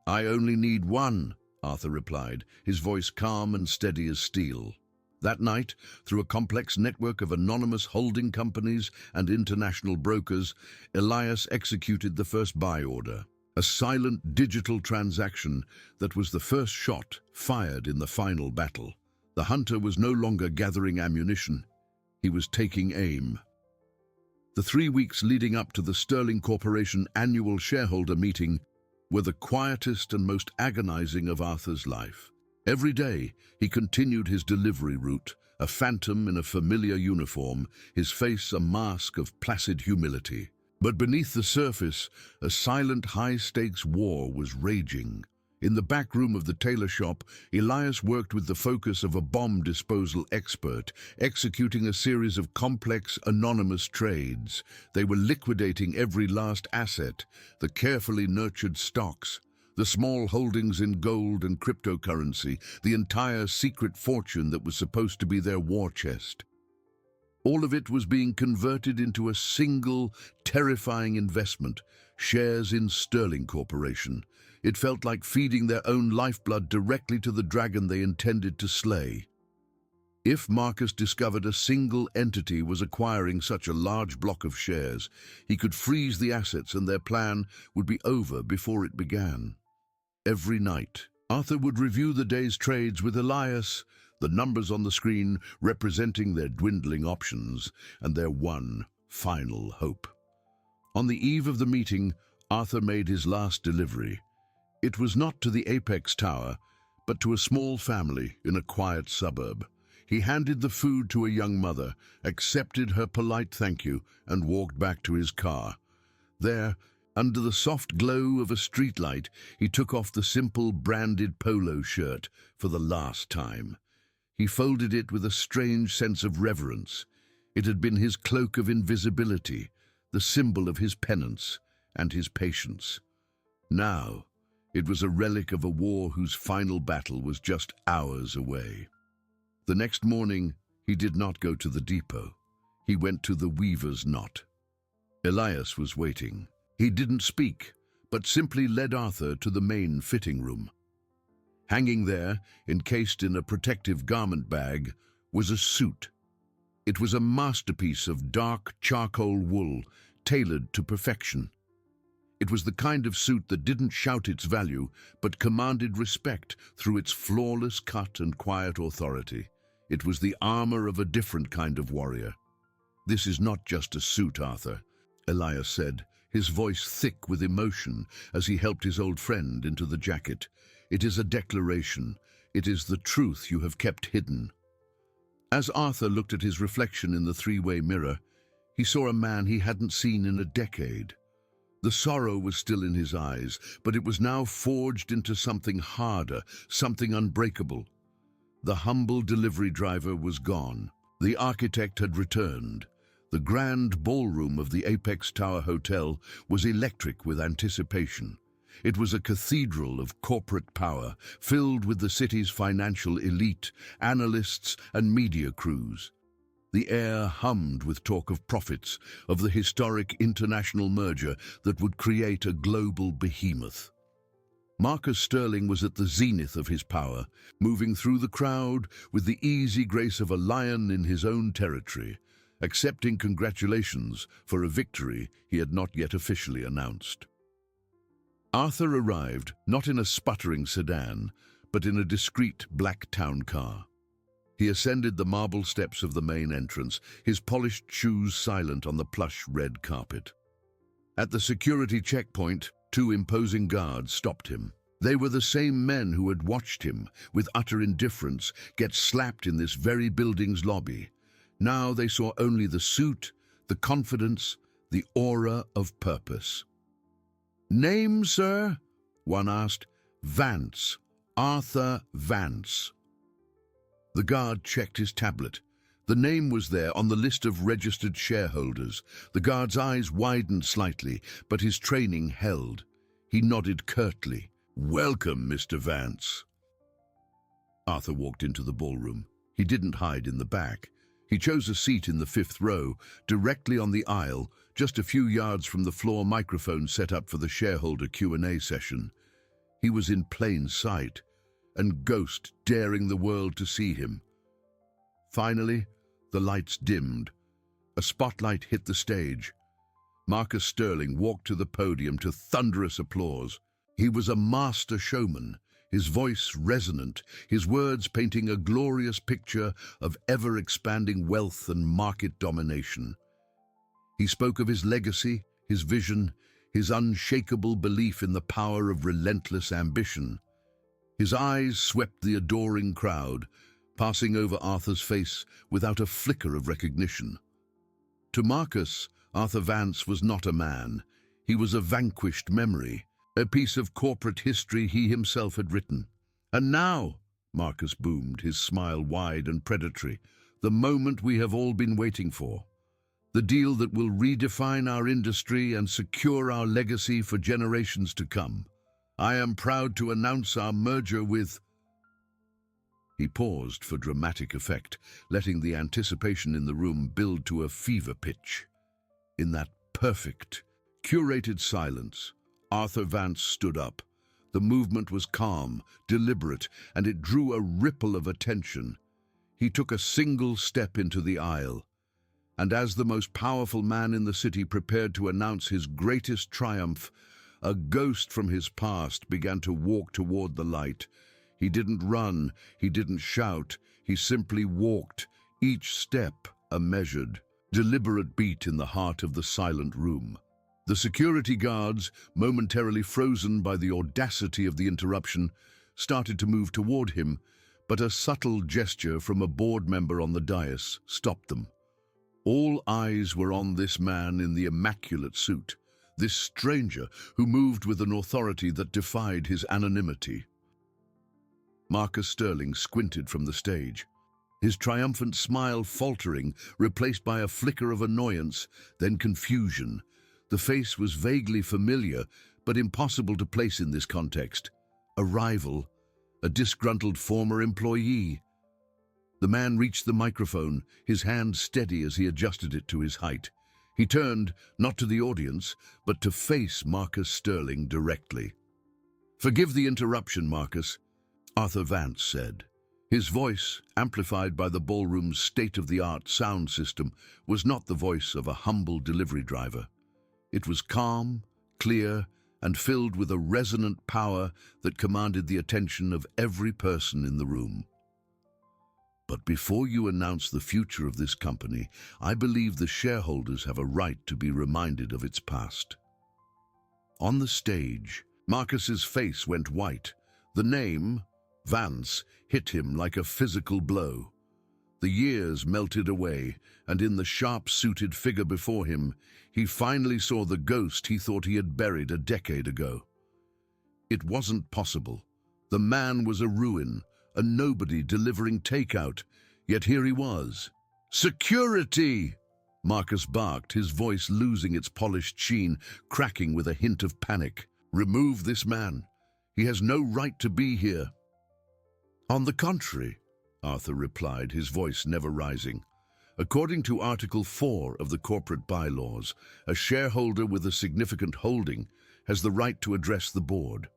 "I only need one," Arthur replied, his voice calm and steady as steel. That night, through a complex network of anonymous holding companies and international brokers, Elias executed the first buy order, a silent digital transaction that was the first shot fired in the final battle. The hunter was no longer gathering ammunition. He was taking aim. The 3 weeks leading up to the Sterling Corporation annual shareholder meeting were the quietest and most agonizing of Arthur's life. Every day, he continued his delivery route, a phantom in a familiar uniform, his face a mask of placid humility. But beneath the surface, a silent high-stakes war was raging. In the back room of the tailor shop, Elias worked with the focus of a bomb disposal expert, executing a series of complex, anonymous trades. They were liquidating every last asset, the carefully nurtured stocks, The small holdings in gold and cryptocurrency, the entire secret fortune that was supposed to be their war chest. All of it was being converted into a single, terrifying investment, shares in Sterling Corporation. It felt like feeding their own lifeblood directly to the dragon they intended to slay. If Marcus discovered a single entity was acquiring such a large block of shares, he could freeze the assets and their plan would be over before it began. Every night, Arthur would review the day's trades with Elias, the numbers on the screen representing their dwindling options and their one final hope. On the eve of the meeting, Arthur made his last delivery. It was not to the Apex Tower, but to a small family in a quiet suburb. He handed the food to a young mother, accepted her polite thank you, and walked back to his car. There, under the soft glow of a streetlight, he took off the simple branded polo shirt for the last time. He folded it with a strange sense of reverence. It had been his cloak of invisibility, the symbol of his penance and his patience. Now, it was a relic of a war whose final battle was just hours away. The next morning, he did not go to the depot. He went to the weaver's knot. Elias was waiting. He didn't speak, but simply led Arthur to the main fitting room. Hanging there, encased in a protective garment bag, was a suit. It was a masterpiece of dark charcoal wool, tailored to perfection. It was the kind of suit that didn't shout its value, but commanded respect through its flawless cut and quiet authority. It was the armor of a different kind of warrior. "This is not just a suit, Arthur," Elias said, his voice thick with emotion as he helped his old friend into the jacket. "It is a declaration. It is the truth you have kept hidden." As Arthur looked at his reflection in the three-way mirror, he saw a man he hadn't seen in a decade. The sorrow was still in his eyes, but it was now forged into something harder, something unbreakable. The humble delivery driver was gone. The architect had returned. The grand ballroom of the Apex Tower Hotel was electric with anticipation. It was a cathedral of corporate power, filled with the city's financial elite, analysts and media crews. The air hummed with talk of profits, of the historic international merger that would create a global behemoth. Marcus Sterling was at the zenith of his power, moving through the crowd with the easy grace of a lion in his own territory, accepting congratulations for a victory he had not yet officially announced. Arthur arrived not in a sputtering sedan, but in a discreet black town car. He ascended the marble steps of the main entrance, his polished shoes silent on the plush red carpet. At the security checkpoint, two imposing guards stopped him. They were the same men who had watched him, with utter indifference, get slapped in this very building's lobby. Now they saw only the suit, the confidence, the aura of purpose. "Name, sir?" one asked. "Vance. Arthur Vance." The guard checked his tablet. The name was there on the list of registered shareholders. The guard's eyes widened slightly, but his training held. He nodded curtly. "Welcome, Mr. Vance." Arthur walked into the ballroom. He didn't hide in the back. He chose a seat in the fifth row, directly on the aisle, just a few yards from the floor microphone set up for the shareholder Q&A session. He was in plain sight, and Ghost daring the world to see him. Finally, the lights dimmed. A spotlight hit the stage. Marcus Sterling walked to the podium to thunderous applause. He was a master showman, his voice resonant, his words painting a glorious picture of ever-expanding wealth and market domination. He spoke of his legacy, his vision, his unshakable belief in the power of relentless ambition. His eyes swept the adoring crowd, passing over Arthur's face without a flicker of recognition. To Marcus, Arthur Vance was not a man. He was a vanquished memory, a piece of corporate history he himself had written. "And now," Marcus boomed, his smile wide and predatory, "the moment we have all been waiting for. The deal that will redefine our industry and secure our legacy for generations to come. I am proud to announce our merger with... He paused for dramatic effect, letting the anticipation in the room build to a fever pitch. In that perfect, curated silence, Arthur Vance stood up. The movement was calm, deliberate, and it drew a ripple of attention. He took a single step into the aisle, and as the most powerful man in the city prepared to announce his greatest triumph, a ghost from his past began to walk toward the light. He didn't run, he didn't shout, he simply walked, each step a measured, deliberate beat in the heart of the silent room. The security guards, momentarily frozen by the audacity of the interruption, started to move toward him, but a subtle gesture from a board member on the dais stopped them. All eyes were on this man in the immaculate suit, this stranger who moved with an authority that defied his anonymity. Marcus Sterling squinted from the stage, his triumphant smile faltering, replaced by a flicker of annoyance, then confusion. The face was vaguely familiar, but impossible to place in this context. A rival, a disgruntled former employee. The man reached the microphone, his hand steady as he adjusted it to his height. He turned, not to the audience, but to face Marcus Sterling directly. "Forgive the interruption, Marcus," Arthur Vance said. His voice, amplified by the ballroom's state-of-the-art sound system, was not the voice of a humble delivery driver. It was calm, clear, and filled with a resonant power that commanded the attention of every person in the room. "But before you announce the future of this company, I believe the shareholders have a right to be reminded of its past." On the stage, Marcus's face went white. The name, Vance, hit him like a physical blow. The years melted away, and in the sharp-suited figure before him, he finally saw the ghost he thought he had buried a decade ago. It wasn't possible. The man was a ruin, a nobody delivering takeout, yet here he was. "Security!" Marcus barked, his voice losing its polished sheen, cracking with a hint of panic. "Remove this man. He has no right to be here." "On the contrary," Arthur replied, his voice never rising. "According to Article 4 of the corporate bylaws, a shareholder with a significant holding has the right to address the board.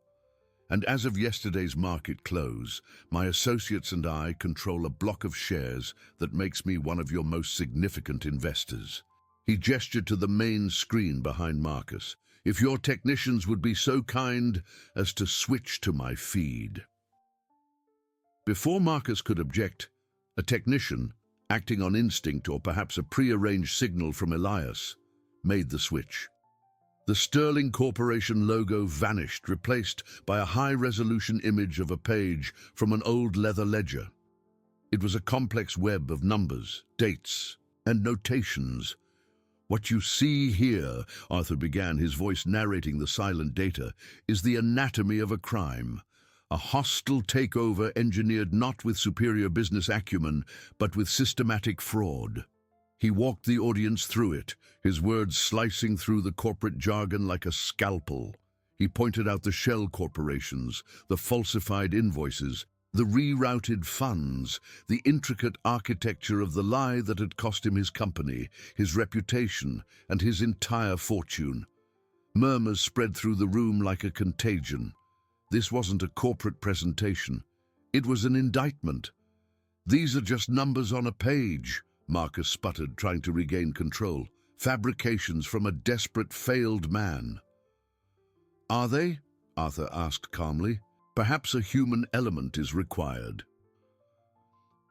And as of yesterday's market close, my associates and I control a block of shares that makes me one of your most significant investors." He gestured to the main screen behind Marcus. "If your technicians would be so kind as to switch to my feed." Before Marcus could object, a technician, acting on instinct or perhaps a prearranged signal from Elias, made the switch. The Sterling Corporation logo vanished, replaced by a high-resolution image of a page from an old leather ledger. It was a complex web of numbers, dates, and notations. "What you see here," Arthur began, his voice narrating the silent data, "is the anatomy of a crime. A hostile takeover engineered not with superior business acumen, but with systematic fraud." He walked the audience through it, his words slicing through the corporate jargon like a scalpel. He pointed out the shell corporations, the falsified invoices, the rerouted funds, the intricate architecture of the lie that had cost him his company, his reputation, and his entire fortune. Murmurs spread through the room like a contagion. This wasn't a corporate presentation. It was an indictment. "These are just numbers on a page," Marcus sputtered, trying to regain control. "Fabrications from a desperate, failed man." "Are they?" Arthur asked calmly. "Perhaps a human element is required."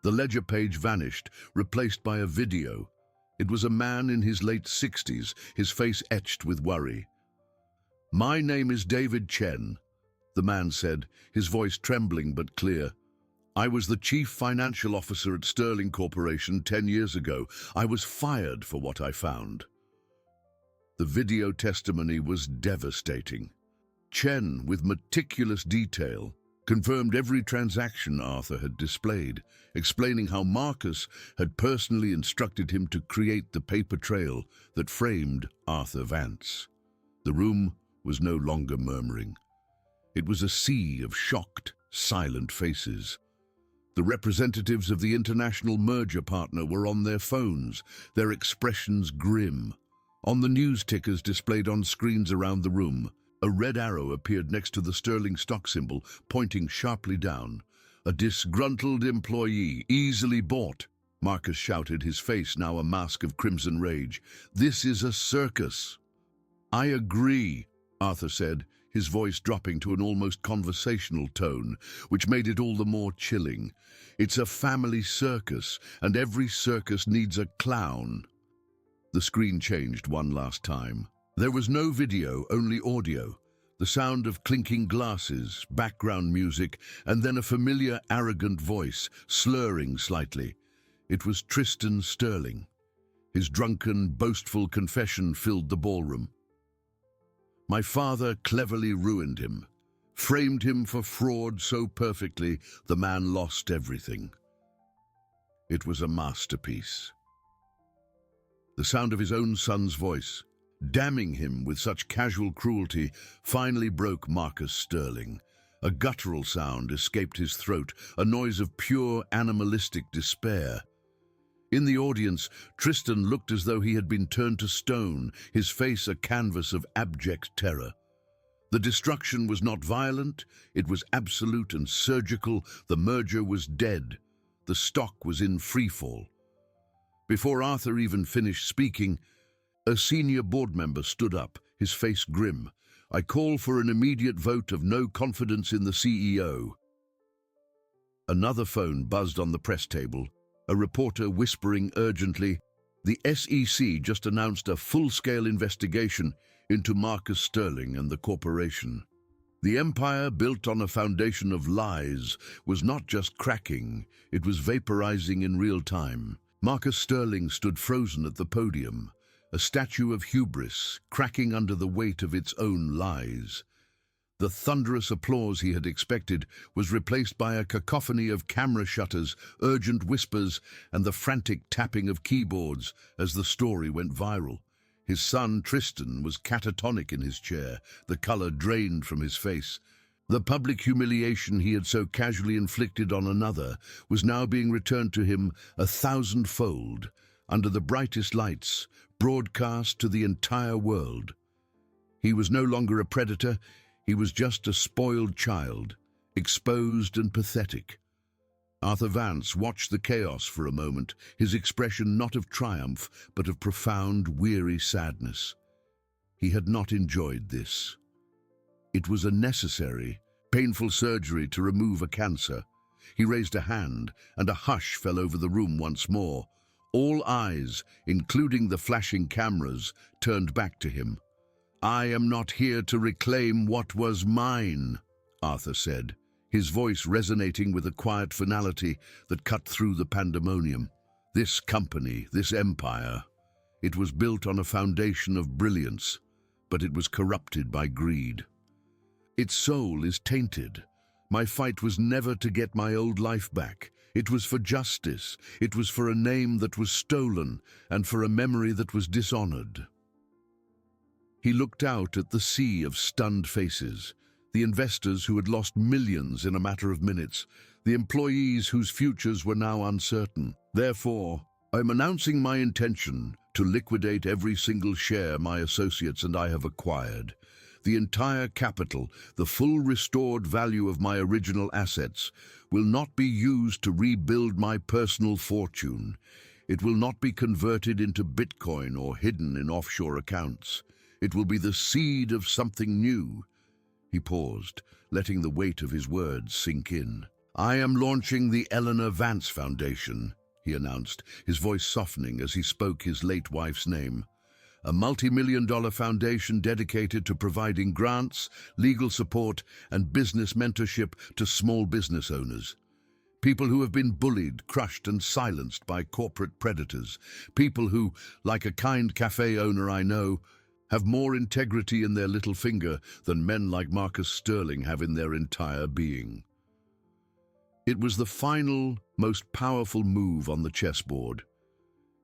The ledger page vanished, replaced by a video. It was a man in his late 60s, his face etched with worry. "My name is David Chen," the man said, his voice trembling but clear. "I was the chief financial officer at Sterling Corporation 10 years ago. I was fired for what I found." The video testimony was devastating. Chen, with meticulous detail, confirmed every transaction Arthur had displayed, explaining how Marcus had personally instructed him to create the paper trail that framed Arthur Vance. The room was no longer murmuring. It was a sea of shocked, silent faces. The representatives of the international merger partner were on their phones, their expressions grim. On the news tickers displayed on screens around the room, a red arrow appeared next to the sterling stock symbol, pointing sharply down. "A disgruntled employee, easily bought," Marcus shouted, his face now a mask of crimson rage. "This is a circus." "I agree," Arthur said, his voice dropping to an almost conversational tone, which made it all the more chilling. "It's a family circus, and every circus needs a clown." The screen changed one last time. There was no video, only audio. The sound of clinking glasses, background music, and then a familiar, arrogant voice, slurring slightly. It was Tristan Sterling. His drunken, boastful confession filled the ballroom. "My father cleverly ruined him, framed him for fraud so perfectly the man lost everything." It was a masterpiece. The sound of his own son's voice, damning him with such casual cruelty, finally broke Marcus Sterling. A guttural sound escaped his throat, a noise of pure animalistic despair. In the audience, Tristan looked as though he had been turned to stone, his face a canvas of abject terror. The destruction was not violent, it was absolute and surgical. The merger was dead. The stock was in freefall. Before Arthur even finished speaking, a senior board member stood up, his face grim. "I call for an immediate vote of no confidence in the CEO." Another phone buzzed on the press table, a reporter whispering urgently, "The SEC just announced a full-scale investigation into Marcus Sterling and the corporation." The empire, built on a foundation of lies, was not just cracking, it was vaporizing in real time. Marcus Sterling stood frozen at the podium, a statue of hubris, cracking under the weight of its own lies. The thunderous applause he had expected was replaced by a cacophony of camera shutters, urgent whispers, and the frantic tapping of keyboards as the story went viral. His son, Tristan, was catatonic in his chair, the color drained from his face. The public humiliation he had so casually inflicted on another was now being returned to him 1,000-fold, under the brightest lights, broadcast to the entire world. He was no longer a predator, he was just a spoiled child, exposed and pathetic. Arthur Vance watched the chaos for a moment, his expression not of triumph, but of profound, weary sadness. He had not enjoyed this. It was a necessary, painful surgery to remove a cancer. He raised a hand, and a hush fell over the room once more. All eyes, including the flashing cameras, turned back to him. "I am not here to reclaim what was mine," Arthur said, his voice resonating with a quiet finality that cut through the pandemonium. "This company, this empire, it was built on a foundation of brilliance, but it was corrupted by greed. Its soul is tainted. My fight was never to get my old life back. It was for justice. It was for a name that was stolen and for a memory that was dishonored." He looked out at the sea of stunned faces, the investors who had lost millions in a matter of minutes, the employees whose futures were now uncertain. "Therefore, I'm announcing my intention to liquidate every single share my associates and I have acquired. The entire capital, the full restored value of my original assets, will not be used to rebuild my personal fortune. It will not be converted into Bitcoin or hidden in offshore accounts. It will be the seed of something new." He paused, letting the weight of his words sink in. "I am launching the Eleanor Vance Foundation," he announced, his voice softening as he spoke his late wife's name. "A multi-million-dollar foundation dedicated to providing grants, legal support, and business mentorship to small business owners. People who have been bullied, crushed, and silenced by corporate predators. People who, like a kind cafe owner I know, have more integrity in their little finger than men like Marcus Sterling have in their entire being." It was the final, most powerful move on the chessboard.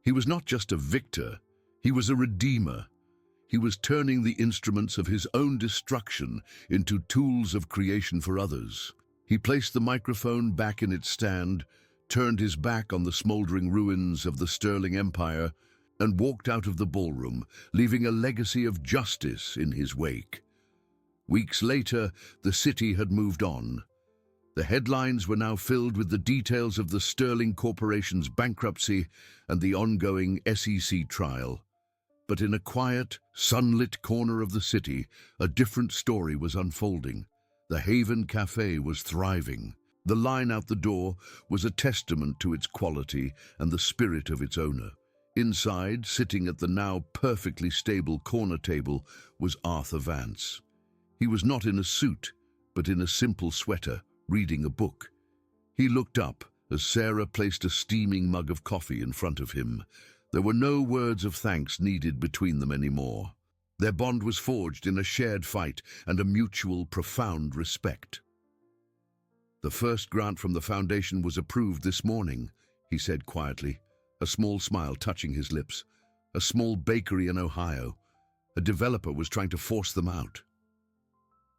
He was not just a victor, he was a redeemer. He was turning the instruments of his own destruction into tools of creation for others. He placed the microphone back in its stand, turned his back on the smoldering ruins of the Sterling Empire, and walked out of the ballroom, leaving a legacy of justice in his wake. Weeks later, the city had moved on. The headlines were now filled with the details of the Sterling Corporation's bankruptcy and the ongoing SEC trial. But in a quiet, sunlit corner of the city, a different story was unfolding. The Haven Cafe was thriving. The line out the door was a testament to its quality and the spirit of its owner. Inside, sitting at the now perfectly stable corner table, was Arthur Vance. He was not in a suit, but in a simple sweater, reading a book. He looked up as Sarah placed a steaming mug of coffee in front of him. There were no words of thanks needed between them anymore. Their bond was forged in a shared fight and a mutual, profound respect. "The first grant from the foundation was approved this morning," he said quietly, a small smile touching his lips. "A small bakery in Ohio. A developer was trying to force them out."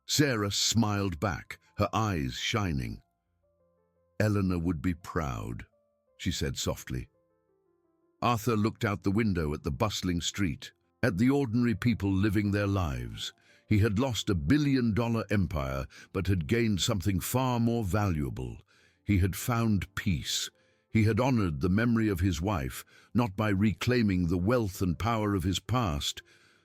Sarah smiled back, her eyes shining. "Eleanor would be proud," she said softly. Arthur looked out the window at the bustling street, at the ordinary people living their lives. He had lost $1 billion empire, but had gained something far more valuable. He had found peace. He had honored the memory of his wife, not by reclaiming the wealth and power of his past,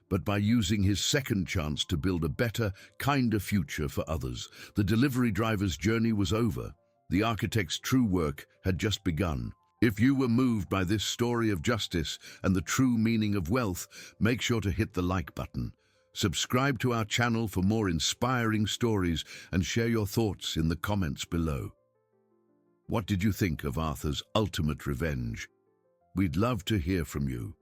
but by using his second chance to build a better, kinder future for others. The delivery driver's journey was over. The architect's true work had just begun. If you were moved by this story of justice and the true meaning of wealth, make sure to hit the like button. Subscribe to our channel for more inspiring stories and share your thoughts in the comments below. What did you think of Arthur's ultimate revenge? We'd love to hear from you.